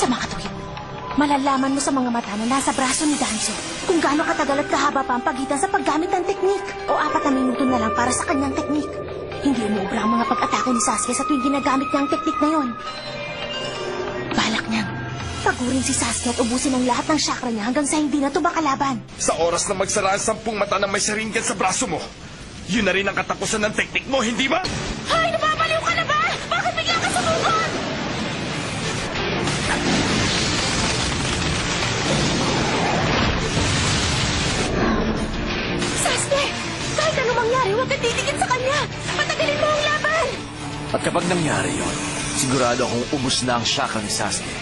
Sa makatuwid, malalaman mo sa mga mata na nasa braso ni Danzo kung gaano katagal at kahaba pa ang pagitan sa paggamit ng teknik o 4 na minuto na lang para sa kanyang teknik. Hindi umuubra ang mga pag-atake ni Sasuke sa tuwing ginagamit niya ang teknik na yon. Balak niyang pagurin si Sasuke at ubusin ang lahat ng chakra niya hanggang sa hindi na ito makalaban. Sa oras na magsara ang 10 mata na may Sharingan sa braso mo, yun na rin ang katapusan ng teknik mo, hindi ba? Hay! Nababaliw ka na ba? Bakit bigla ka sumugod? Sasuke! Kahit anong mangyari, huwag kang titigil sa kanya! Patagalin mo ang laban! At kapag nangyari yon, sigurado akong ubus na ang chakra ni Sasuke.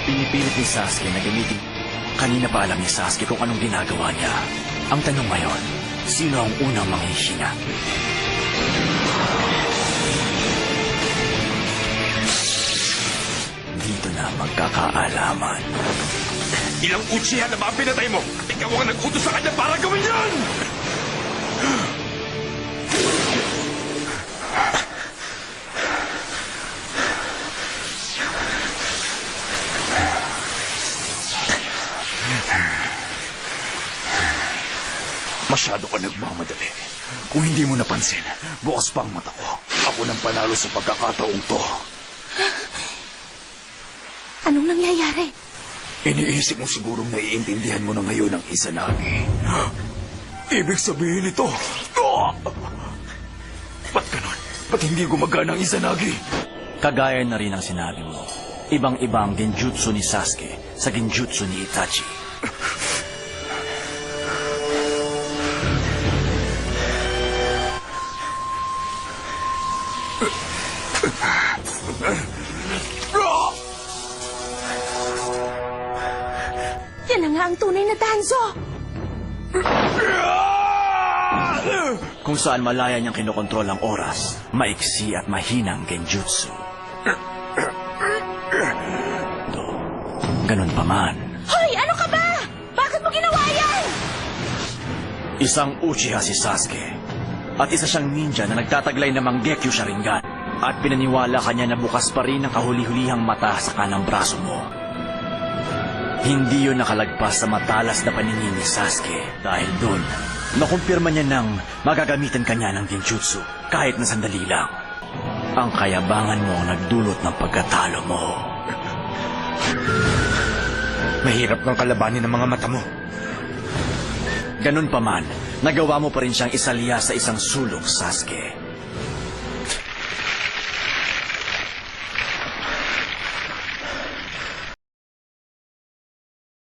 Pinipilit ni Sasuke na gamitin. Kanina pa alam ni Sasuke kung anong ginagawa niya. Ang tanong ngayon, sino ang unang manghihina? Dito na magkakaalaman. Ilang Uchiha na ba ang pinatay mo? At ikaw ang nag-utos sa kanya para gawin yan! Masyado ka nagmamadali. Kung hindi mo napansin, bukas pa ang mata ko. Ako nang panalo sa pagkakataong to. Anong nangyayari? Iniisip mo sigurong naiintindihan mo na ngayon ang Izanagi. Ibig sabihin ito. Ba't ganon? Ba't hindi gumagana ang Izanagi? Kagaya na rin ang sinabi mo. Ibang-iba ang genjutsu ni Sasuke sa genjutsu ni Itachi. Yan na nga ang tunay na Danzo! Kung saan malaya niyang kinokontrol ang oras, maiksi at mahinang genjutsu. Ganun pa man, Hoy! Ano ka ba? Bakit mo ginawa yan? isang Uchiha si Sasuke at isa siyang ninja na nagtataglay ng Mangekyou Sharingan at pinaniwala kanya na bukas pa rin ang kahuli-hulihang mata sa kanang braso mo. Hindi yun nakalagpas sa matalas na paningin ni Sasuke dahil doon, nakumpirma niya nang magagamitan kanya ng genjutsu kahit na sandali lang. Ang kayabangan mo ang nagdulot ng pagkatalo mo. Mahirap kang kalabanin ng mga mata mo. Ganun pa man, nagawa mo pa rin siyang isalya sa isang sulok, Sasuke.